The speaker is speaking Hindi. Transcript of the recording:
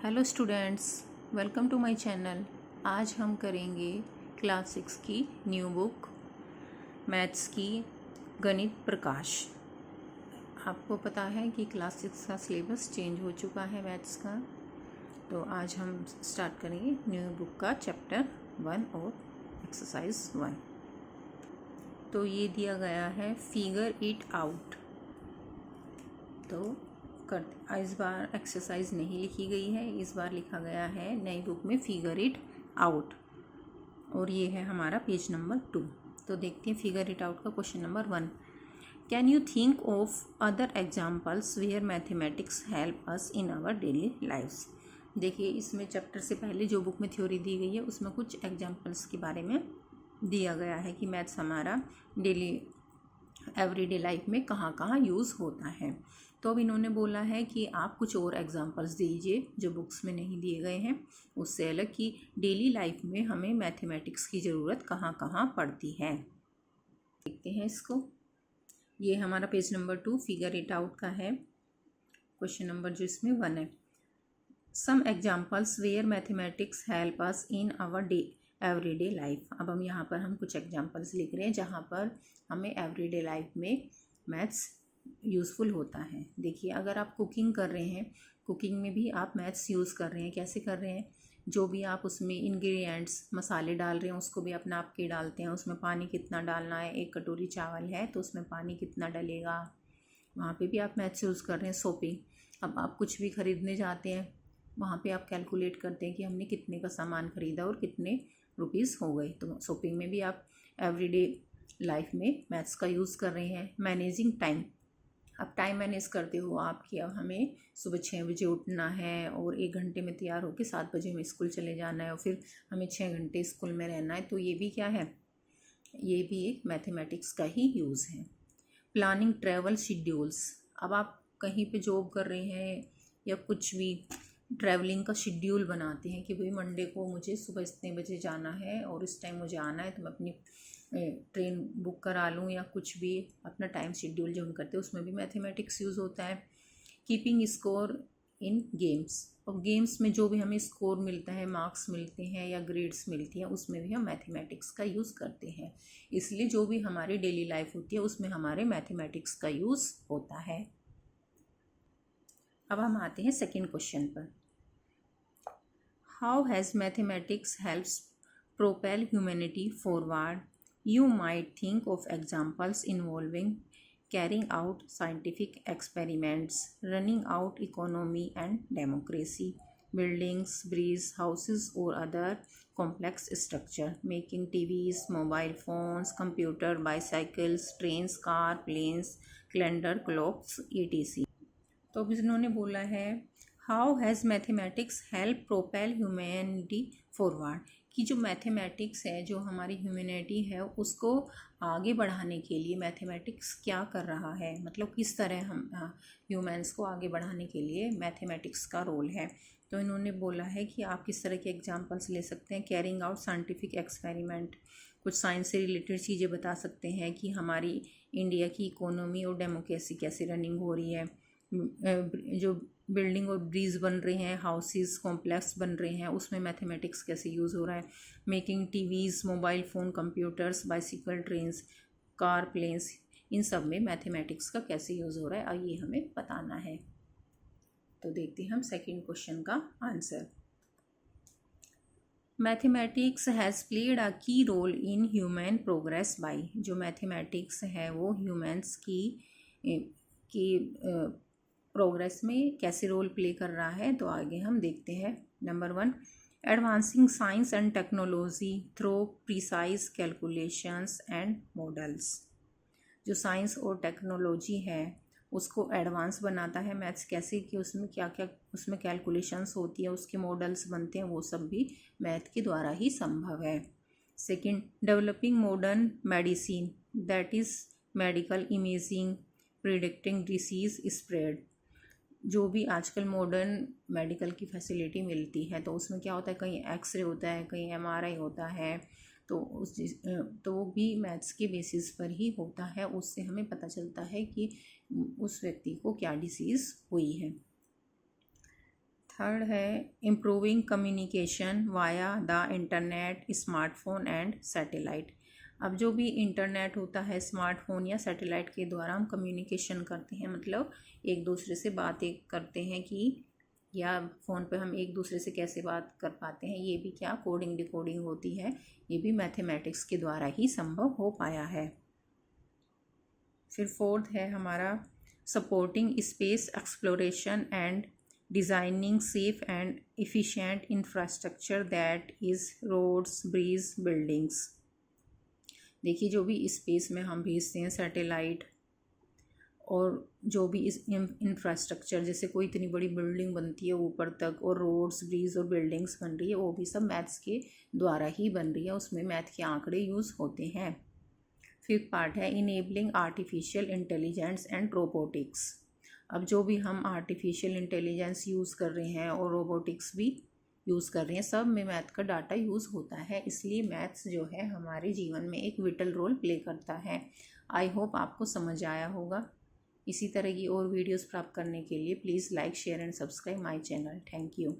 Hello students, welcome to my channel. आज हम करेंगे क्लास 6 की न्यू बुक मैथ्स की गणित प्रकाश। आपको पता है कि क्लास 6 का सिलेबस चेंज हो चुका है मैथ्स का, तो आज हम स्टार्ट करेंगे न्यू बुक का चैप्टर 1 और एक्सरसाइज 1। तो ये दिया गया है फिगर इट आउट। तो इस बार एक्सरसाइज नहीं लिखी गई है, इस बार लिखा गया है नई बुक में फिगर इट आउट, और ये है हमारा पेज नंबर 2। तो देखते हैं फिगर इट आउट का question number 1। Can you think of other examples where mathematics help us in our daily lifes. देखिए, इसमें चैप्टर से पहले जो बुक में थ्योरी दी गई है उसमें कुछ एग्जाम्पल्स के बारे में दिया गया है कि मैथ्स हमारा डेली एवरीडे लाइफ में कहाँ कहाँ यूज़ होता है। तो अब इन्होंने बोला है कि आप कुछ और एग्जांपल्स दीजिए जो बुक्स में नहीं दिए गए हैं, उससे अलग कि डेली लाइफ में हमें मैथमेटिक्स की ज़रूरत कहाँ कहाँ पड़ती है। देखते हैं इसको। ये हमारा page number 2 figure it out का है। क्वेश्चन नंबर जो इसमें 1 है, some examples where mathematics help us in our everyday life. अब हम कुछ एग्जाम्पल्स लिख रहे हैं जहाँ पर हमें एवरीडे लाइफ में मैथ्स यूज़फुल होता है। देखिए, अगर आप कुकिंग कर रहे हैं, कुकिंग में भी आप मैथ्स यूज़ कर रहे हैं। कैसे कर रहे हैं? जो भी आप उसमें इंग्रेडिएंट्स मसाले डाल रहे हैं उसको भी अपना आप के डालते हैं। उसमें पानी कितना डालना है, 1 कटोरी चावल है तो उसमें पानी कितना डलेगा, वहाँ पे भी आप मैथ्स यूज़ कर रहे हैं। शॉपिंग, अब आप कुछ भी ख़रीदने जाते हैं, वहाँ पे आप कैलकुलेट करते हैं कि हमने कितने का सामान ख़रीदा और कितने रुपीज़ हो गए। तो शॉपिंग में भी आप एवरीडे लाइफ में मैथ्स का यूज़ कर रहे हैं। मैनेजिंग टाइम, अब टाइम मैनेज करते हो आप कि अब हमें सुबह 6 बजे उठना है और 1 घंटे में तैयार होकर 7 बजे हमें स्कूल चले जाना है और फिर हमें 6 घंटे स्कूल में रहना है। तो ये भी क्या है? ये भी एक मैथमेटिक्स का ही यूज़ है। प्लानिंग ट्रैवल शेड्यूल्स, अब आप कहीं पे जॉब कर रहे हैं या कुछ भी ट्रैवलिंग का शेड्यूल बनाते हैं कि भाई मंडे को मुझे सुबह इतने बजे जाना है और इस टाइम मुझे आना है, तो मैं अपनी ट्रेन बुक करा लूँ या कुछ भी अपना टाइम शेड्यूल जो हम करते हैं उसमें भी मैथमेटिक्स यूज़ होता है। कीपिंग स्कोर इन गेम्स, और गेम्स में जो भी हमें स्कोर मिलता है, मार्क्स मिलते हैं या ग्रेड्स मिलती हैं, उसमें भी हम मैथमेटिक्स का यूज़ करते हैं। इसलिए जो भी हमारी डेली लाइफ होती है उसमें हमारे मैथमेटिक्स का यूज़ होता है। अब हम आते हैं सेकेंड क्वेश्चन पर। How has mathematics helps propel humanity forward. You might think of examples involving carrying out scientific experiments, running out economy and democracy, buildings, bridges, houses or other complex structure, making TVs, mobile phones, computer, bicycles, trains, car, planes, calendar, clocks, etc. तो अब इन्होंने बोला है how has mathematics help propel humanity forward, कि जो मैथमेटिक्स है, जो हमारी ह्यूमैनिटी है, उसको आगे बढ़ाने के लिए मैथमेटिक्स क्या कर रहा है, मतलब किस तरह हम ह्यूमंस को आगे बढ़ाने के लिए मैथमेटिक्स का रोल है। तो इन्होंने बोला है कि आप किस तरह के एग्जांपल्स ले सकते हैं। कैरिंग आउट साइंटिफिक एक्सपेरिमेंट, कुछ साइंस से रिलेटेड चीज़ें बता सकते हैं कि हमारी इंडिया की इकोनॉमी और डेमोक्रेसी कैसे रनिंग हो रही है, जो बिल्डिंग और ब्रिज बन रहे हैं, हाउसेस कॉम्प्लेक्स बन रहे हैं, उसमें मैथमेटिक्स कैसे यूज़ हो रहा है। Making TVs, mobile phone, computers, bicycle, trains, car, planes, इन सब में मैथमेटिक्स का कैसे यूज़ हो रहा है, और ये हमें बताना है। तो देखते हैं हम सेकेंड क्वेश्चन का answer. Mathematics has played a key role in human progress by, जो मैथमेटिक्स है वो ह्यूमन्स की प्रोग्रेस में कैसे रोल प्ले कर रहा है। तो आगे हम देखते हैं। Number 1, advancing science and technology through precise calculations and models, जो साइंस और टेक्नोलॉजी है उसको एडवांस बनाता है मैथ्स, कैसे कि उसमें क्या क्या उसमें कैलकुलेशंस होती है, उसके मॉडल्स बनते हैं, वो सब भी मैथ के द्वारा ही संभव है। Second, developing modern medicine that is medical imaging, predicting disease spread, जो भी आजकल मॉडर्न मेडिकल की फैसिलिटी मिलती है तो उसमें क्या होता है, कहीं एक्सरे होता है, कहीं MRI होता है, तो वो भी मैथ्स के बेसिस पर ही होता है। उससे हमें पता चलता है कि उस व्यक्ति को क्या डिसीज़ हुई है। थर्ड है improving communication via the internet, smartphone and satellite. अब जो भी इंटरनेट होता है, स्मार्टफोन या सैटेलाइट के द्वारा हम कम्युनिकेशन करते हैं, मतलब एक दूसरे से बातें करते हैं कि या फ़ोन पे हम एक दूसरे से कैसे बात कर पाते हैं, ये भी क्या कोडिंग डिकोडिंग होती है, ये भी मैथमेटिक्स के द्वारा ही संभव हो पाया है। फिर फोर्थ है हमारा supporting space exploration and designing safe and efficient infrastructure that is roads, bridge, buildings. देखिए जो भी स्पेस में हम भेजते हैं सैटेलाइट और जो भी इस इंफ्रास्ट्रक्चर, जैसे कोई इतनी बड़ी बिल्डिंग बनती है ऊपर तक, और रोड्स, ब्रिज और बिल्डिंग्स बन रही है, वो भी सब मैथ्स के द्वारा ही बन रही है, उसमें मैथ के आंकड़े यूज़ होते हैं। फिफ्थ पार्ट है enabling artificial intelligence and robotics. अब जो भी हम आर्टिफिशियल इंटेलिजेंस यूज़ कर रहे हैं और रोबोटिक्स भी यूज़ कर रहे हैं, सब में मैथ का डाटा यूज़ होता है, इसलिए मैथ्स जो है हमारे जीवन में एक विटल रोल प्ले करता है। आई होप आपको समझ आया होगा। इसी तरह की और वीडियोस प्राप्त करने के लिए please like, share and subscribe my channel. Thank you.